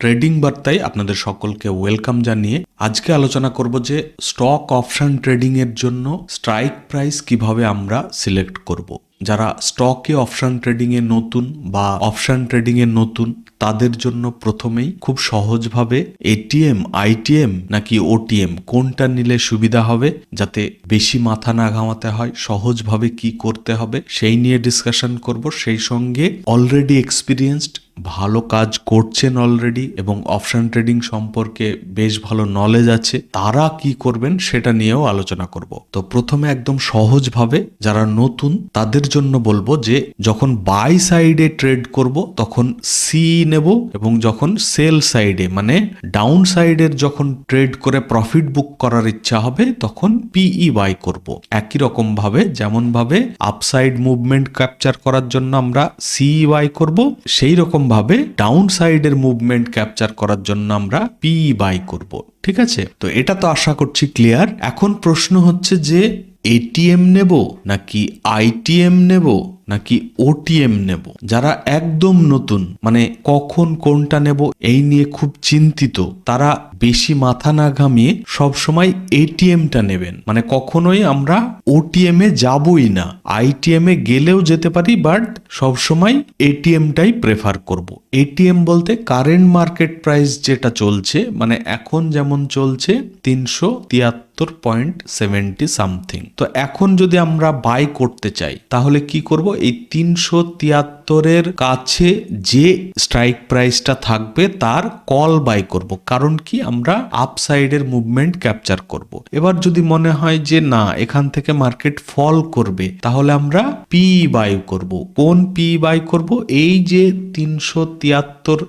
Trading বার্তায় আপনাদের সকলকে ওয়েলকাম জানিয়ে আজকে আলোচনা করব যে স্টক অপশন ট্রেডিং এর জন্য স্ট্রাইক প্রাইস কিভাবে আমরা সিলেক্ট করব। যারা স্টকে অপশন ট্রেডিং এ নতুন বা অপশন ট্রেডিং এ নতুন তাদের জন্য প্রথমেই খুব সহজভাবে এটিএম, আইটিএম নাকি ওটিএম কোনটা নিলে সুবিধা হবে, যাতে বেশি মাথা না ঘামাতে হয়, সহজভাবে কি করতে হবে সেই নিয়ে ডিসকাশন করব। সেই সঙ্গে অলরেডি এক্সপিরিয়েন্সড, ভালো কাজ করছেন অলরেডি এবং অপশন ট্রেডিং সম্পর্কে বেশ ভালো নলেজ আছে, তারা কি করবেন সেটা নিয়েও আলোচনা করব। তো প্রথমে একদম সহজভাবে যারা নতুন তাদের জন্য বলবো যে যখন বাই সাইডে ট্রেড করব তখন সি নেব, এবং যখন সেল সাইডে মানে ডাউন সাইডের যখন ট্রেড করে প্রফিট বুক করার ইচ্ছা হবে তখন পিই বাই করব। একই রকম ভাবে যেমন ভাবে আপসাইড মুভমেন্ট ক্যাপচার করার জন্য আমরা সি বাই করব, সেই রকম ভাবে ডাউন সাইডের মুভমেন্ট ক্যাপচার করার জন্য আমরা পি বাই করব। ঠিক আছে, তো এটা তো আশা করছি ক্লিয়ার। এখন প্রশ্ন হচ্ছে যে এটিএম নেব নাকি আইটিএম নেব নাকি ওটিএম নেব। যারা একদম নতুন মানে কখন কোনটা নেব এই নিয়ে খুব চিন্তিত, তারা বেশি মাথা না ঘামিয়ে সবসময় এটিএমটা নেবেন। মানে কখনোই আমরা ওটিএম এ যাবই না, আইটিএম এ গেলেও যেতে পারি, বাট সবসময় এটিএমটাই প্রেফার করব। এটিএম বলতে কারেন্ট মার্কেট প্রাইস যেটা চলছে, মানে এখন যেমন চলছে 373.70 সামথিং। তো এখন যদি আমরা বাই করতে চাই তাহলে কি করব, এই 373-এর কাছে যে স্ট্রাইক প্রাইসটা থাকবে তার কল বাই করব। কারণ কি, আমরা আপসাইডের মুভমেন্ট ক্যাপচার করব। এবার যদি মনে হয় যে না এখান থেকে মার্কেট ফল করবে তাহলে আমরা পি বাই করব। কোন পি বাই করব, এই যে 373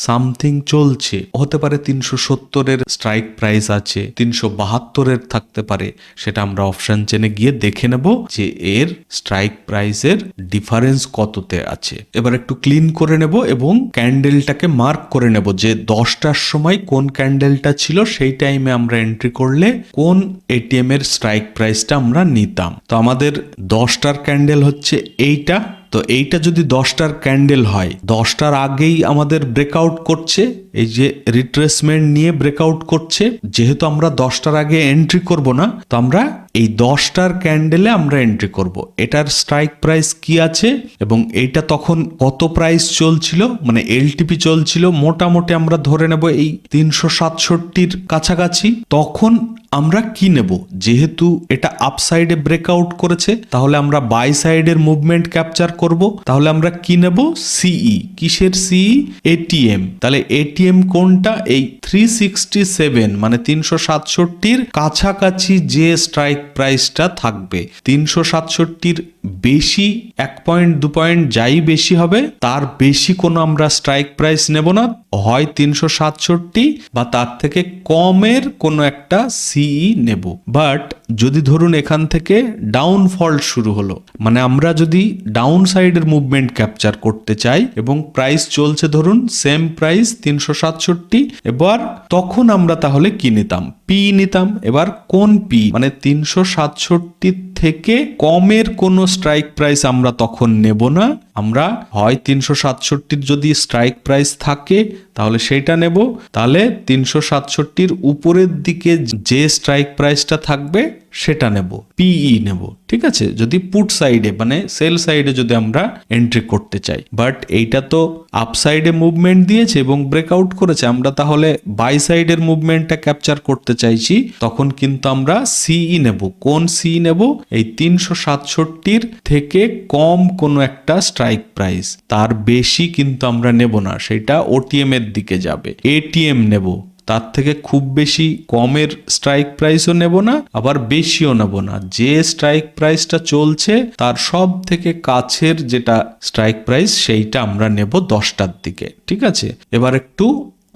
সামথিং চলছে, হতে পারে 370-এর স্ট্রাইক প্রাইস আছে, 372-এর থাকতে পারে, সেটা আমরা অপশন চেনে গিয়ে দেখে নেব যে এর স্ট্রাইক প্রাইসের ডিফারেন্স কততে আছে। এবার একটু ক্লিন করে নেব এবং ক্যান্ডেলটাকে মার্ক করে নেব যে 10টার সময় কোন ক্যান্ডেলটা ছিল, সেই টাইমে আমরা এন্ট্রি করলে কোন এটিএম এর স্ট্রাইক প্রাইসটা আমরা নিতাম। তো আমাদের 10টার ক্যান্ডেল হচ্ছে এইটা। তো এইটা যদি 10টার ক্যান্ডেল হয়, 10টার আগেই আমাদের ব্রেকআউট করছে, এই যে রিট্রেসমেন্ট নিয়ে ব্রেকআউট করছে, যেহেতু আমরা 10টার আগে এন্ট্রি করব না, তো আমরা এই 10টার ক্যান্ডেলে আমরা এন্ট্রি করব। এটার স্ট্রাইক প্রাইস কি আছে এবং এইটা তখন কত প্রাইস চলছিল, মানে এলটিপি চলছিল মোটামুটি আমরা ধরে নেব এই 367-র কাছাকাছি। তখন আমরা কি নেব, যেহেতু এটা আপসাইডে ব্রেকআউট করেছে তাহলে আমরা বাই সাইডের মুভমেন্ট ক্যাপচার করব। তাহলে আমরা কি নেব, সিই। কিসের সিই? এটিএম। তাহলে এটিএম কোনটা, এই 367 মানে 367-র কাছাকাছি যে স্ট্রাইক প্রাইসটা থাকবে। 367-র বেশি 1 পয়েন্ট 2 পয়েন্ট যাই বেশি হবে, তার বেশি কোনো আমরা স্ট্রাইক প্রাইস নেব না, হয় 367 বা তার থেকে কমের কোনো একটা সিই নেব। বাট যদি ধরুন এখান থেকে ডাউনফল শুরু হলো, মানে আমরা যদি ডাউন সাইডের মুভমেন্ট ক্যাপচার করতে চাই এবং প্রাইস চলছে ধরুন সেম প্রাইস 367, এবার তখন আমরা তাহলে কি নিতাম, পি নিতাম। এবার কোন পি, মানে 367 থেকে কমের কোনো স্ট্রাইক প্রাইস আমরা তখন নেব না। আমরা হয় 367-র যদি স্ট্রাইক প্রাইস থাকে তাহলে সেইটা নেব, তাহলে 367-র উপরের দিকে যে স্ট্রাইক প্রাইসটা থাকবে সেটা নেব, পিই নেব। ঠিক আছে, যদি পুট সাইডে মানে সেল সাইডে যদি আমরা এন্ট্রি করতে চাই। বাট এইটা তো আপ সাইডে মুভমেন্ট দিয়েছে এবং ব্রেকআউট করেছে, আমরা তাহলে বাই সাইডের মুভমেন্টটা ক্যাপচার করতে চাইছি, তখন কিন্তু আমরা সিই নেব। কোন সি নেব, এই 367-র থেকে কম কোনো একটা স্ট্রাইক প্রাইস, তার বেশি কিন্তু আমরা নেব না, সেটা ওটিএম এর দিকে যাবে। এটিএম নেব, তার থেকে খুব বেশি কমের স্ট্রাইক প্রাইসও নেব না, আবার বেশিও নেব না, যে স্ট্রাইক প্রাইসটা চলছে তার সব থেকে কাছের যেটা স্ট্রাইক প্রাইস সেইটা আমরা নেব 10টার দিকে। ঠিক আছে, এবার একটু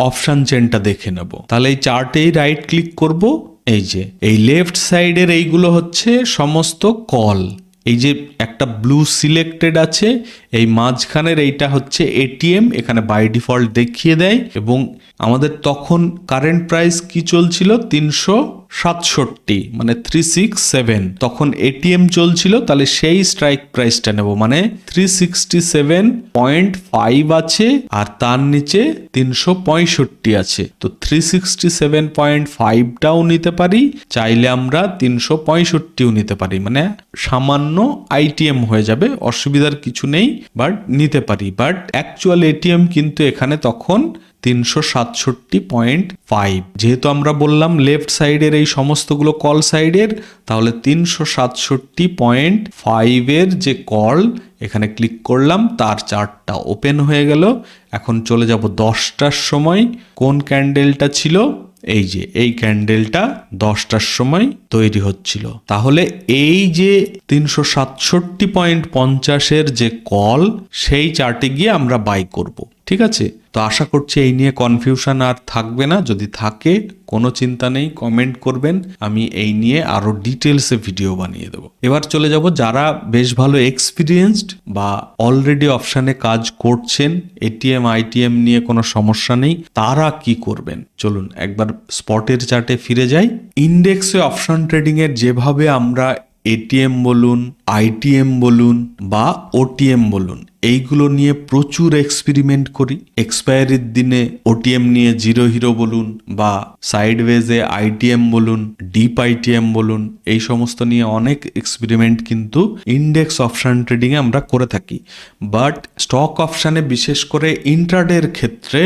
অপশন চেনটা দেখে নেব। তাহলে এই চার্টেই রাইট ক্লিক করব, এই যে এই লেফট সাইডের এইগুলো হচ্ছে সমস্ত কল, এই যে একটা ব্লু সিলেক্টেড আছে, এই মাঝখানের এইটা হচ্ছে এটিএম, এখানে বাই ডিফল্ট দেখিয়ে দেয়। এবং আমাদের তখন কারেন্ট প্রাইস কি চলছিল, 367 মানে 367, তখন এটিএম চলছিল, তাহলে সেই স্ট্রাইক প্রাইসটা নেব, মানে 367.5 আছে আর তার নিচে 365 আছে, তো 367.5টাও নিতে পারি, চাইলে আমরা 365ও নিতে পারি, মানে সামান্য আইটিএম হয়ে যাবে, অসুবিধার কিছু নেই, বাট নিতে পারি। বাট অ্যাকচুয়াল এটিএম কিন্তু এখানে তখন 367.5, যেহেতু আমরা বললাম লেফট সাইডের এই সমস্তগুলো কল সাইডের, তাহলে 367.5 এর যে কল এখানে ক্লিক করলাম, তার চার্টটা ওপেন হয়ে গেল। এখন চলে যাব 10টার সময়, কোন ক্যান্ডেলটা ছিল, এই যে এই ক্যান্ডেলটা 10টার সময় তৈরি হচ্ছিল, তাহলে এই যে 367.50 এর যে কল, সেই চার্টে গিয়ে আমরা বাই করব। ঠিক আছে, তো আশা করছি এই নিয়ে কনফিউশন আর থাকবে না। যদি থাকে কোনো চিন্তা নেই, কমেন্ট করবেন, আমি এই নিয়ে আরো ডিটেলসে ভিডিও বানিয়ে দেবো। এবার চলে যাব যারা বেশ ভালো এক্সপিরিয়েন্সড বা অলরেডি অপশানে কাজ করছেন, এটিএম আইটিএম নিয়ে কোনো সমস্যা নেই, তারা কি করবেন চলুন একবার স্পটের চার্টে ফিরে যাই। ইন্ডেক্সে অপশন ট্রেডিং এর যেভাবে আমরা এটিএম বলুন, আইটিএম বলুন বা ওটিএম বলুন, এইগুলো নিয়ে প্রচুর এক্সপেরিমেন্ট করি। এক্সপায়ারির দিনে ওটিএম নিয়ে জিরো হিরো বলুন বা সাইডওয়েজে আইটিএম বলুন, ডিপ আইটিএম বলুন, এই সমস্ত নিয়ে অনেক এক্সপেরিমেন্ট কিন্তু ইন্ডেক্স অপশন ট্রেডিংয়ে আমরা করে থাকি। বাট স্টক অপশানে বিশেষ করে ইন্ট্রাডের ক্ষেত্রে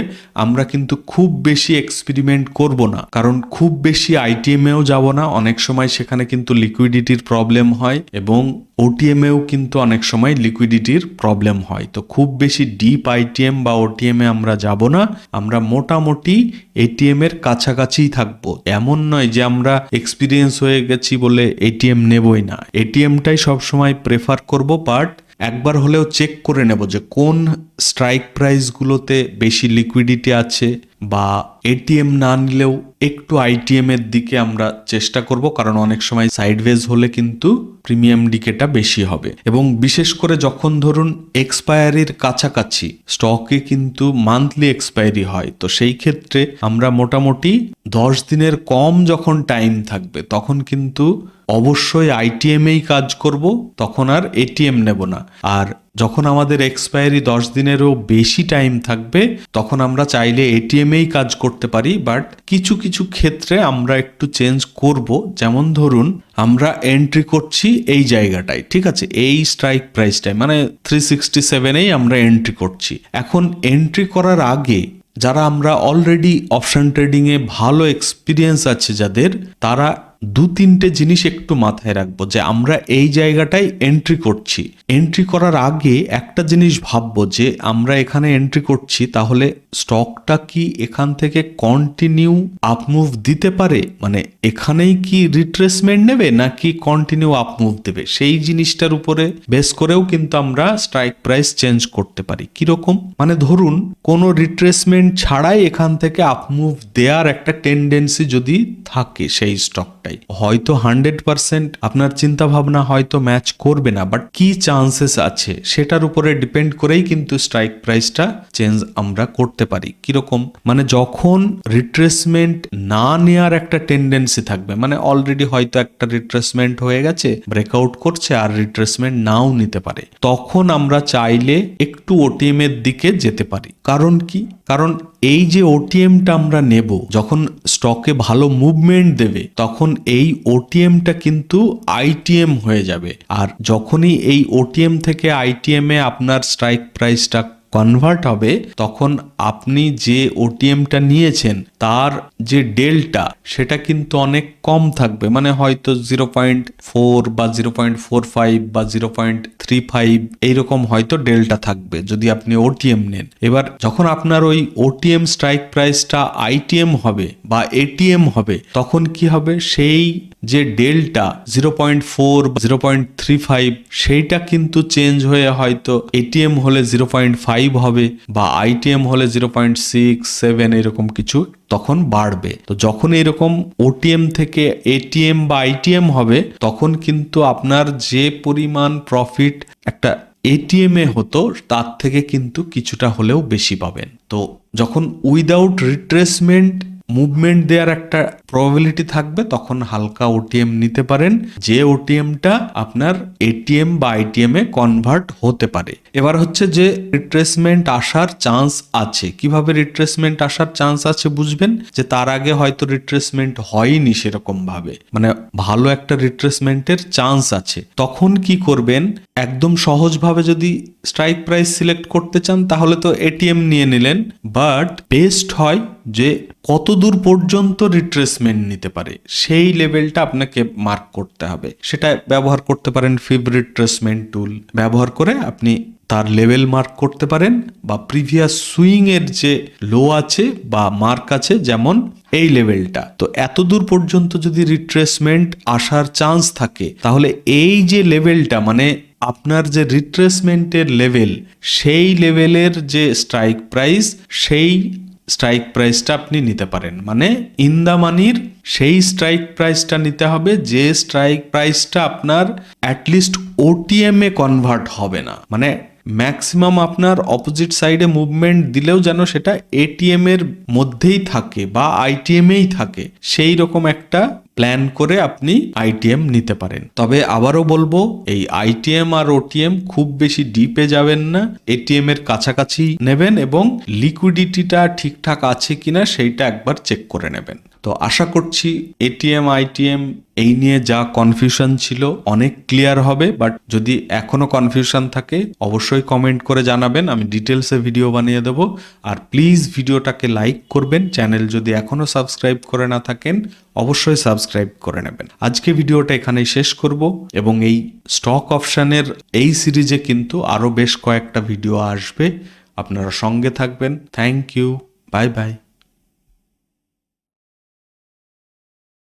আমরা কিন্তু খুব বেশি এক্সপেরিমেন্ট করব না, কারণ খুব বেশি আইটিএমেও যাব না, অনেক সময় সেখানে কিন্তু লিকুইডিটির প্রবলেম হয় এবং ওটিএমেও কিন্তু অনেক সময় লিকুইডিটির প্রবলেম হয়। তো খুব বেশি ডিপ আইটিএম বা ওটিএমে আমরা যাব না, আমরা মোটামুটি এটিএম এর কাছাকাছিই থাকবো। এমন নয় যে আমরা এক্সপিরিয়েন্স হয়ে গেছি বলে এটিএম নেবই না, এটিএমটাই সবসময় প্রেফার করব, বাট একবার হলেও চেক করে নেব যে কোন স্ট্রাইক প্রাইসগুলোতে বেশি লিকুইডিটি আছে, বা এটিএম না নিলেও একটু আইটিএম এর দিকে আমরা চেষ্টা করব, কারণ অনেক সময় সাইডওয়েজ হলে কিন্তু প্রিমিয়াম ডিকেটা বেশি হবে। এবং বিশেষ করে যখন ধরুন এক্সপায়ারির কাছাকাছি স্টকে কিন্তু মান্থলি এক্সপায়ারি হয়, তো সেই ক্ষেত্রে আমরা মোটামুটি 10 দিনের কম যখন টাইম থাকবে তখন কিন্তু অবশ্যই আইটিএমেই কাজ করব, তখন আর এটিএম নেব না। আর যখন আমাদের এক্সপায়ারি 10 দিনেরও বেশি টাইম থাকবে তখন আমরা চাইলে এটিএমেই কাজ করতে পারি, বাট কিছু কিছু ক্ষেত্রে আমরা একটু চেঞ্জ করব। যেমন ধরুন আমরা এন্ট্রি করছি এই জায়গাটায়, ঠিক আছে, এই স্ট্রাইক প্রাইসটায়, মানে 367এই আমরা এন্ট্রি করছি। এখন এন্ট্রি করার আগে যারা আমরা অলরেডি অপশন ট্রেডিংয়ে ভালো এক্সপিরিয়েন্স আছে যাদের, তারা 2-3টে জিনিস একটু মাথায় রাখবো যে আমরা এই জায়গাটায় এন্ট্রি করছি। এন্ট্রি করার আগে একটা জিনিস ভাববো যে আমরা এখানে এন্ট্রি করছি, তাহলে স্টকটা কি এখান থেকে কন্টিনিউ আপমুভ দিতে পারে, মানে এখানেই কি রিট্রেসমেন্ট নেবে নাকি কন্টিনিউ আপমুভ দেবে, সেই জিনিসটার উপরে বেস করেও কিন্তু আমরা স্ট্রাইক প্রাইস চেঞ্জ করতে পারি। কিরকম, মানে ধরুন কোনো রিট্রেসমেন্ট ছাড়াই এখান থেকে আপমুভ দেওয়ার একটা টেন্ডেন্সি যদি থাকে সেই স্টকটাই, হয়তো 100% আপনার চিন্তা ভাবনা হয়তো ম্যাচ করবে না, বাট কি চান্সেস আছে সেটার উপরে ডিপেন্ড করেই কিন্তু স্ট্রাইক প্রাইসটা চেঞ্জ আমরা করতে পারি। কিরকম, মানে যখন রিট্রেসমেন্ট না নেওয়ার একটা টেন্ডেন্সি থাকবে, মানে অলরেডি হয়তো একটা রিট্রেসমেন্ট হয়ে গেছে, ব্রেকআউট করছে আর রিট্রেসমেন্ট নাও নিতে পারে, তখন আমরা চাইলে একটু ওটিএম এর দিকে যেতে পারি। কারণ কি, কারণ এই যে ওটিএমটা আমরা নেব, যখন স্টকে ভালো মুভমেন্ট দেবে তখন এই ওটিএমটা কিন্তু আইটিএম হয়ে যাবে, আর যখনই এই ওটিএম থেকে আইটিএম এ আপনার স্ট্রাইক প্রাইসটা কনভার্ট হবে, তখন আপনি যে ওটিএমটা নিয়েছেন তার যে ডেল্টা সেটা কিন্তু অনেক কম থাকবে, মানে হয়তো 0.4 বা 0.45 বা 0.35 এইরকম হয়তো ডেল্টা থাকবে যদি আপনি ওটিএম নেন। এবার যখন আপনার ওই ওটিএম স্ট্রাইক প্রাইসটা আইটিএম হবে বা এটিএম হবে, তখন কি হবে, সেই যে ডেল্টা 0.4 বা 0.35 সেইটা কিন্তু চেঞ্জ হয়ে হয়তো এটিএম হলে 0.5 হবে বা আইটিএম হলে 0.67 এরকম কিছু তখন বাড়বে। তো যখন এরকম ওটিএম থেকে এটিএম বা আইটিএম হবে, তখন কিন্তু আপনার যে পরিমাণ প্রফিট একটা এটিএম এ হতো তার থেকে কিন্তু কিছুটা হলেও বেশি পাবেন। তো যখন উইদাউট রিট্রেসমেন্ট মুভমেন্ট দেওয়ার একটা প্রবাবিলিটি থাকবে তখন হালকা ওটিএম নিতে পারেন, যে ওটিএমটা আপনার এটিএম বা আইটিএম এ কনভার্ট হতে পারে। এবার হচ্ছে যে রিট্রেসমেন্ট আসার চান্স আছে, কিভাবে রিট্রেসমেন্ট আসার চান্স আছে বুঝবেন, যে তার আগে হয়তো রিট্রেসমেন্ট হয়নি সেরকম ভাবে, মানে ভালো একটা রিট্রেসমেন্টের চান্স আছে, তখন কি করবেন, একদম সহজভাবে যদি স্ট্রাইক প্রাইস সিলেক্ট করতে চান তাহলে তো এটিএম নিয়ে নিলেন, বাট বেস্ট হয় যে কত দূর পর্যন্ত রিট্রেসমেন্ট নিতে পারে সেই লেভেলটা আপনাকে মার্ক করতে হবে। সেটা ব্যবহার করতে পারেন ফিব রিট্রেসমেন্ট টুল ব্যবহার করে আপনি তার লেভেল মার্ক করতে পারেন, বা প্রিভিয়াস সুইং এর যে লো আছে বা মার্ক আছে যেমন এই লেভেলটা, তো এত দূর পর্যন্ত যদি রিট্রেসমেন্ট আসার চান্স থাকে তাহলে এই যে লেভেলটা মানে আপনার যে রিট্রেসমেন্টের লেভেল, সেই লেভেলের যে স্ট্রাইক প্রাইস, সেই স্ট্রাইক প্রাইসটা আপনি নিতে পারেন। মানে ইন দা মানির সেই স্ট্রাইক প্রাইসটা নিতে হবে যে স্ট্রাইক প্রাইসটা আপনার অ্যাটলিস্ট ওটিএম এ কনভার্ট হবে না, মানে ম্যাক্সিমাম আপনার অপোজিট সাইডে মুভমেন্ট দিলেও যেন সেটা এটিএম এর মধ্যেই থাকে বা আইটিএম এই থাকে, সেই রকম একটা প্ল্যান করে আপনি আইটিএম নিতে পারেন। তবে আবারও বলবো, এই আইটিএম আর ওটিএম খুব বেশি ডিপে যাবেন না, এটিএম এর কাছাকাছি নেবেন এবং লিকুইডিটিটা ঠিকঠাক আছে কিনা সেইটা একবার চেক করে নেবেন। তো আশা করছি এটিএম আইটিএম এই নিয়ে যা কনফিউশন ছিল অনেক ক্লিয়ার হবে, বাট যদি এখনো কনফিউশন থাকে অবশ্যই কমেন্ট করে জানাবেন, আমি ডিটেলসে ভিডিও বানিয়ে দেব। আর প্লিজ ভিডিওটাকে লাইক করবেন, চ্যানেল যদি এখনো সাবস্ক্রাইব করে না থাকেন অবশ্যই সাবস্ক্রাইব করে নেবেন। আজকে ভিডিওটা এখানেই শেষ করব এবং এই স্টক অপশনের এই সিরিজে কিন্তু আরো বেশ কয়েকটা ভিডিও আসবে, আপনারা সঙ্গে থাকবেন। Thank you, bye by.